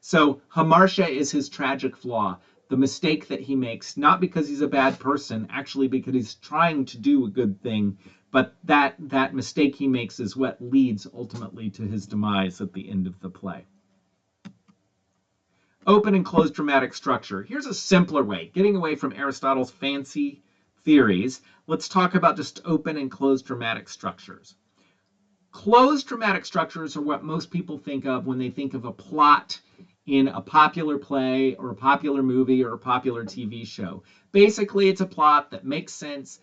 So hamartia is his tragic flaw, the mistake that he makes, not because he's a bad person, actually because he's trying to do a good thing, but that mistake he makes is what leads ultimately to his demise at the end of the play. Open and closed dramatic structure. Here's a simpler way, getting away from Aristotle's fancy theories. Let's talk about just open and closed dramatic structures. Closed dramatic structures are what most people think of when they think of a plot in a popular play or a popular movie or a popular TV show. Basically, it's a plot that makes sense.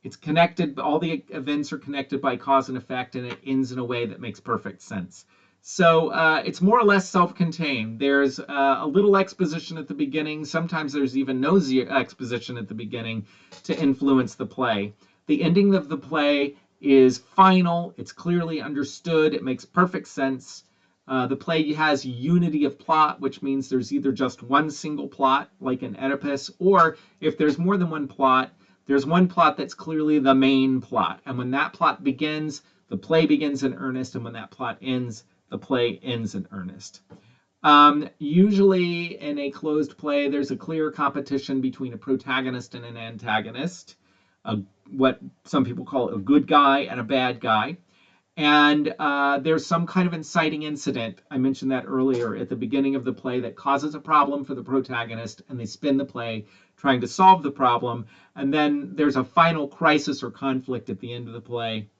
It's connected, all the events are connected by cause and effect, and it ends in a way that makes perfect sense. So it's more or less self-contained. There's a little exposition at the beginning. Sometimes there's even no exposition at the beginning to influence the play. The ending of the play is final. It's clearly understood. It makes perfect sense. The play has unity of plot, which means there's either just one single plot, like in Oedipus, or if there's more than one plot, there's one plot that's clearly the main plot. And when that plot begins, the play begins in earnest. And when that plot ends, the play ends in earnest. Usually in a closed play, there's a clear competition between a protagonist and an antagonist, what some people call a good guy and a bad guy. And there's some kind of inciting incident, I mentioned that earlier, at the beginning of the play that causes a problem for the protagonist, and they spin the play trying to solve the problem. And then there's a final crisis or conflict at the end of the play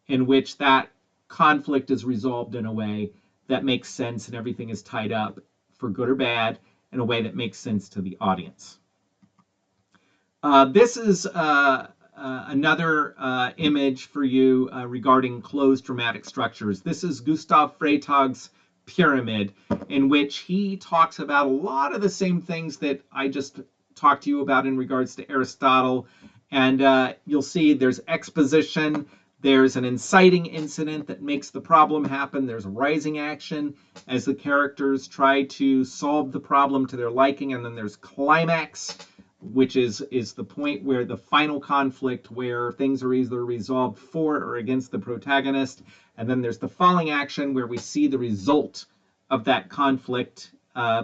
in which that conflict is resolved in a way that makes sense and everything is tied up for good or bad in a way that makes sense to the audience. This is another image for you regarding closed dramatic structures. This is Gustav Freytag's Pyramid, in which he talks about a lot of the same things that I just talked to you about in regards to Aristotle. And you'll see there's exposition, there's an inciting incident that makes the problem happen, there's rising action as the characters try to solve the problem to their liking, and then there's climax, which is the point where the final conflict where things are either resolved for or against the protagonist. And then there's the falling action where we see the result of that conflict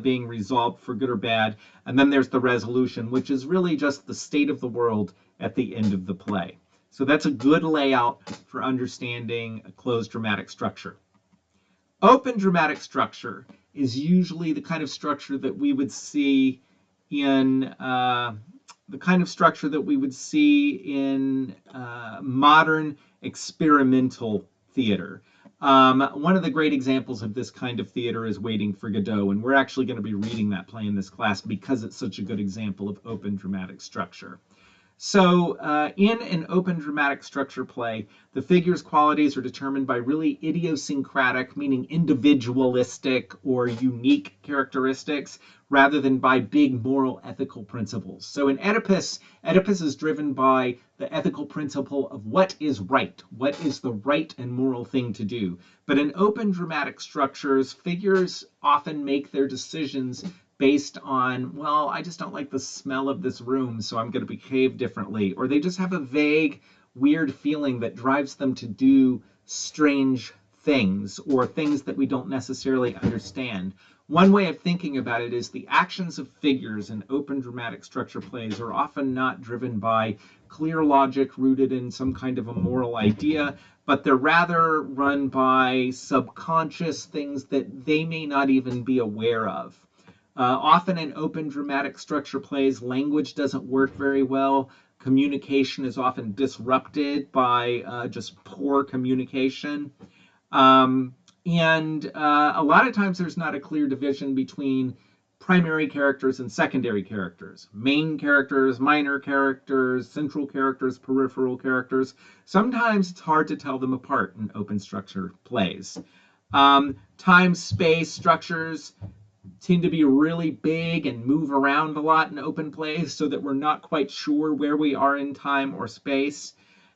being resolved for good or bad. And then there's the resolution, which is really just the state of the world at the end of the play. So that's a good layout for understanding a closed dramatic structure. Open dramatic structure is usually the kind of structure that we would see in modern experimental theater. One of the great examples of this kind of theater is Waiting for Godot, and we're actually going to be reading that play in this class because it's such a good example of open dramatic structure. So in an open dramatic structure play, the figure's qualities are determined by really idiosyncratic, meaning individualistic or unique characteristics, rather than by big moral ethical principles. So in Oedipus is driven by the ethical principle of what is right, what is the right and moral thing to do. But in open dramatic structures, figures often make their decisions based on, well, I just don't like the smell of this room, so I'm going to behave differently. Or they just have a vague, weird feeling that drives them to do strange things or things that we don't necessarily understand. One way of thinking about it is the actions of figures in open dramatic structure plays are often not driven by clear logic rooted in some kind of a moral idea, but they're rather run by subconscious things that they may not even be aware of. Often in open dramatic structure plays, language doesn't work very well. Communication is often disrupted by just poor communication. And a lot of times there's not a clear division between primary characters and secondary characters. Main characters, minor characters, central characters, peripheral characters. Sometimes it's hard to tell them apart in open structure plays. Time, space structures tend to be really big and move around a lot in open plays so that we're not quite sure where we are in time or space.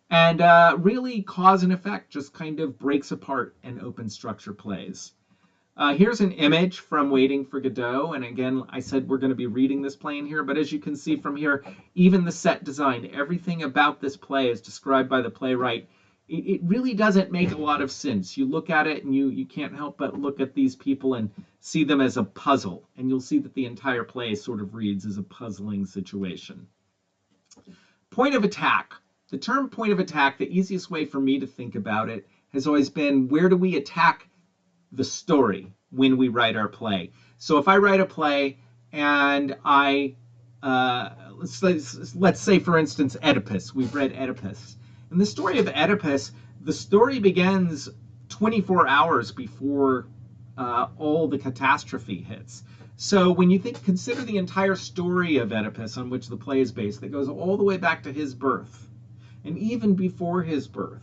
And really cause and effect just kind of breaks apart in open structure plays. Here's an image from Waiting for Godot. And again, I said we're going to be reading this play in here, but as you can see from here, even the set design, everything about this play is described by the playwright. It really doesn't make a lot of sense. You look at it and you can't help but look at these people and see them as a puzzle, and you'll see that the entire play sort of reads as a puzzling situation. Point of attack. The term point of attack, the easiest way for me to think about it has always been, where do we attack the story when we write our play? So if I write a play and let's say, for instance, Oedipus. We've read Oedipus. In the story of Oedipus, the story begins 24 hours before all the catastrophe hits. So when you consider the entire story of Oedipus on which the play is based, that goes all the way back to his birth, and even before his birth,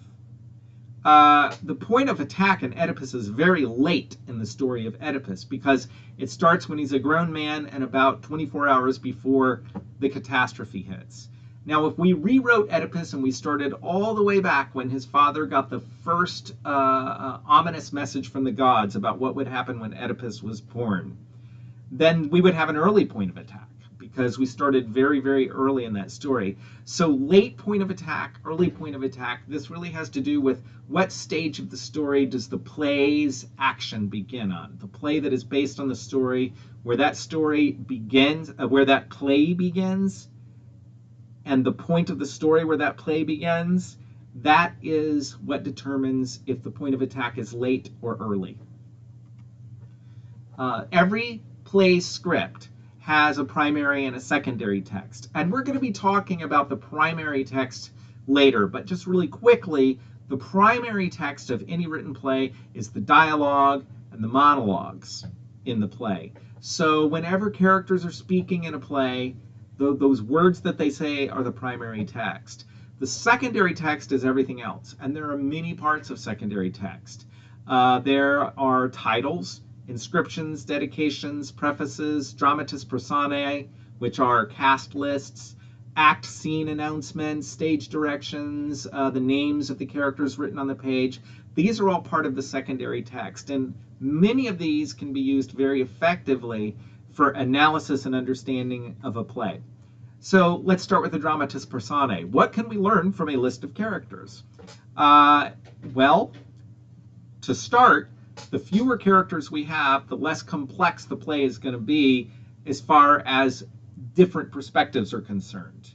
the point of attack in Oedipus is very late in the story of Oedipus, because it starts when he's a grown man and about 24 hours before the catastrophe hits. Now, if we rewrote Oedipus and we started all the way back when his father got the first ominous message from the gods about what would happen when Oedipus was born, then we would have an early point of attack, because we started very, very early in that story. So late point of attack, early point of attack, this really has to do with what stage of the story does the play's action begin on. The play that is based on the story, where that story begins, where that play begins, and the point of the story where that play begins, that is what determines if the point of attack is late or early. Every play script has a primary and a secondary text. And we're going to be talking about the primary text later, but just really quickly, the primary text of any written play is the dialogue and the monologues in the play. So whenever characters are speaking in a play, those words that they say are the primary text. The secondary text is everything else, and there are many parts of secondary text. There are titles, inscriptions, dedications, prefaces, dramatis personae, which are cast lists, act scene announcements, stage directions, the names of the characters written on the page. These are all part of the secondary text, and many of these can be used very effectively for analysis and understanding of a play. So let's start with the dramatis personae. What can we learn from a list of characters? Well, to start, the fewer characters we have, the less complex the play is going to be as far as different perspectives are concerned.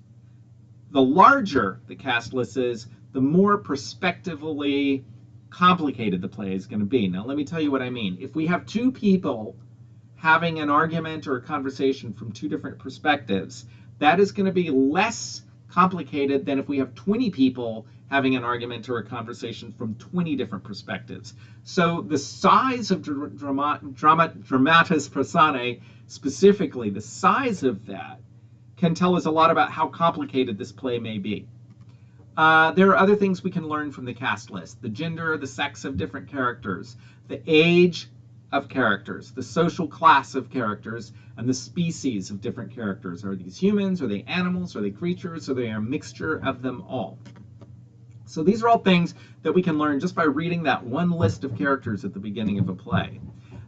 The larger the cast list is, the more perspectively complicated the play is going to be. Now, let me tell you what I mean. If we have two people having an argument or a conversation from two different perspectives, that is going to be less complicated than if we have 20 people having an argument or a conversation from 20 different perspectives. So the size of dramatis personae, specifically, the size of that can tell us a lot about how complicated this play may be. There are other things we can learn from the cast list: the gender, the sex of different characters, the age of characters, the social class of characters, and the species of different characters. Are these humans? Are they animals? Are they creatures? Are they a mixture of them all? So these are all things that we can learn just by reading that one list of characters at the beginning of a play.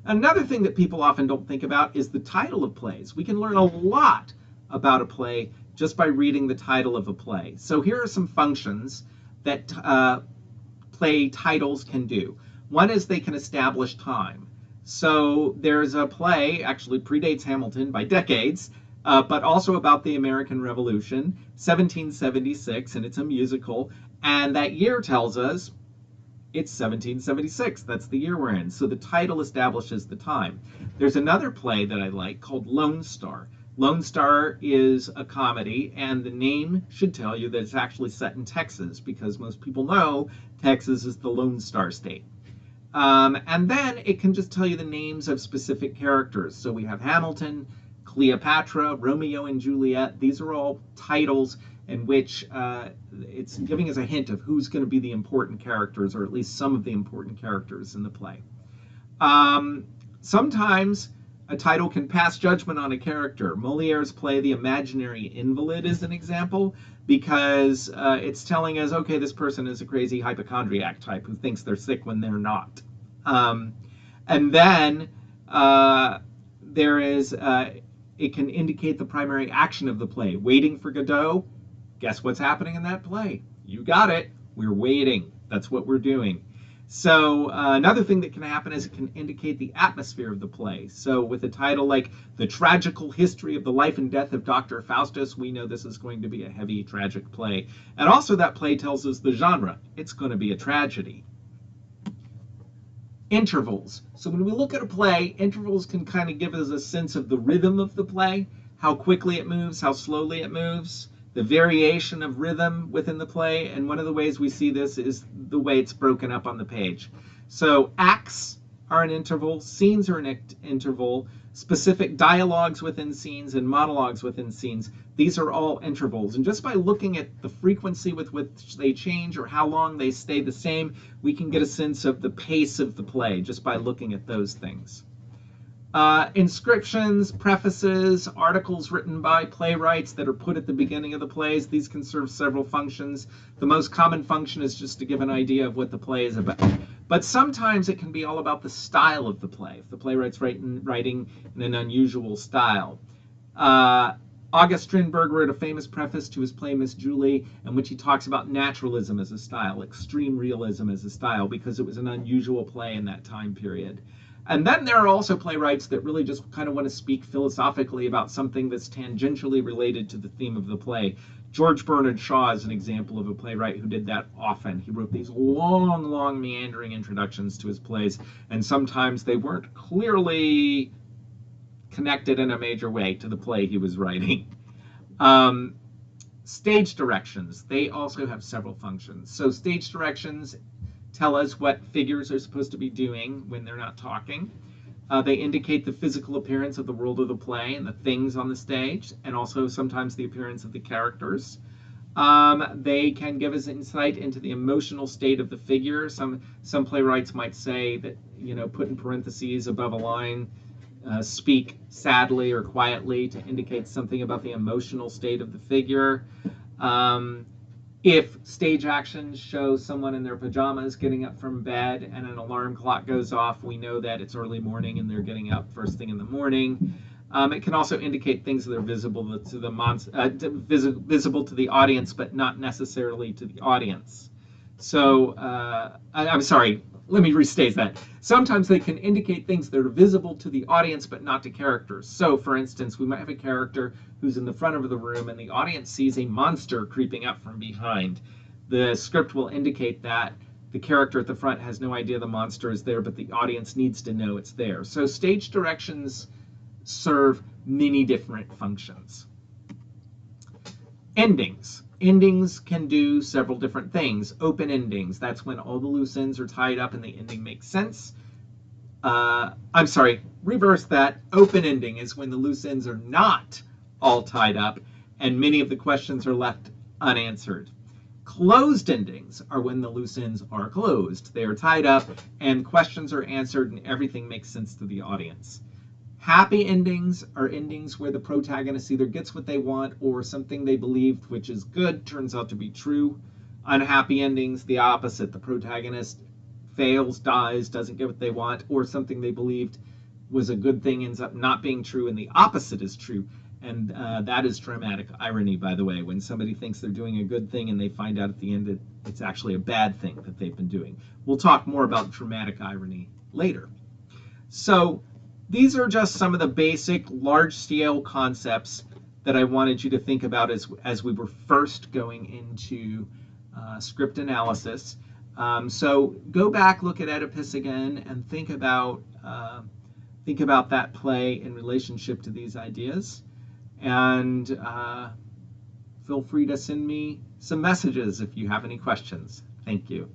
Another thing that people often don't think about is the title of plays. We can learn a lot about a play just by reading the title of a play. So here are some functions that play titles can do. One is they can establish time. So there's a play, actually predates Hamilton by decades, but also about the American Revolution, 1776, and it's a musical. And that year tells us it's 1776. That's the year we're in. So the title establishes the time. There's another play that I like called Lone Star. Lone Star is a comedy, and the name should tell you that it's actually set in Texas, because most people know Texas is the Lone Star State. And then it can just tell you the names of specific characters. So we have Hamilton, Cleopatra, Romeo and Juliet. These are all titles in which it's giving us a hint of who's going to be the important characters, or at least some of the important characters in the play. Sometimes a title can pass judgment on a character. Moliere's play The Imaginary Invalid is an example, because it's telling us, okay, this person is a crazy hypochondriac type who thinks they're sick when they're not. And then there is, it can indicate the primary action of the play. Waiting for Godot. Guess what's happening in that play? You got it. We're waiting. That's what we're doing. So another thing that can happen is it can indicate the atmosphere of the play. So with a title like The Tragical History of the Life and Death of Dr. Faustus, we know this is going to be a heavy, tragic play. And also that play tells us the genre. It's going to be a tragedy. Intervals. So when we look at a play, intervals can kind of give us a sense of the rhythm of the play, how quickly it moves, how slowly it moves, the variation of rhythm within the play. And one of the ways we see this is the way it's broken up on the page. So acts are an interval, scenes are an interval, specific dialogues within scenes and monologues within scenes. These are all intervals. And just by looking at the frequency with which they change or how long they stay the same, we can get a sense of the pace of the play just by looking at those things. Inscriptions, prefaces, articles written by playwrights that are put at the beginning of the plays. These can serve several functions. The most common function is just to give an idea of what the play is about. But sometimes it can be all about the style of the play, if the playwright's writing in an unusual style. August Strindberg wrote a famous preface to his play Miss Julie, in which he talks about naturalism as a style, extreme realism as a style, because it was an unusual play in that time period. And then there are also playwrights that really just kind of want to speak philosophically about something that's tangentially related to the theme of the play. George Bernard Shaw is an example of a playwright who did that often. He wrote these long, long meandering introductions to his plays, and sometimes they weren't clearly connected in a major way to the play he was writing. Stage directions, they also have several functions. So stage directions tell us what figures are supposed to be doing when they're not talking. They indicate the physical appearance of the world of the play and the things on the stage, and also sometimes the appearance of the characters. They can give us insight into the emotional state of the figure. Some playwrights might say that, put in parentheses above a line, speak sadly or quietly to indicate something about the emotional state of the figure. If stage actions show someone in their pajamas getting up from bed and an alarm clock goes off, we know that it's early morning and they're getting up first thing in the morning. It can also indicate things that are visible to the visible to the audience, but not necessarily to the audience. So I'm sorry, let me restate that. Sometimes they can indicate things that are visible to the audience, but not to characters. So, for instance, we might have a character who's in the front of the room, and the audience sees a monster creeping up from behind. The script will indicate that. The character at the front has no idea the monster is there, but the audience needs to know it's there. So stage directions serve many different functions. Endings. Endings can do several different things. Open endings, that's when all the loose ends are tied up and the ending makes sense. I'm sorry, reverse that. Open ending is when the loose ends are not all tied up and many of the questions are left unanswered. Closed endings are when the loose ends are closed. They are tied up and questions are answered and everything makes sense to the audience. Happy endings are endings where the protagonist either gets what they want or something they believed, which is good, turns out to be true. Unhappy endings, the opposite. The protagonist fails, dies, doesn't get what they want, or something they believed was a good thing ends up not being true, and the opposite is true. And that is dramatic irony, by the way, when somebody thinks they're doing a good thing and they find out at the end that it's actually a bad thing that they've been doing. We'll talk more about dramatic irony later. So these are just some of the basic large-scale concepts that I wanted you to think about as we were first going into script analysis. So go back, look at Oedipus again, and think about that play in relationship to these ideas. And feel free to send me some messages if you have any questions. Thank you.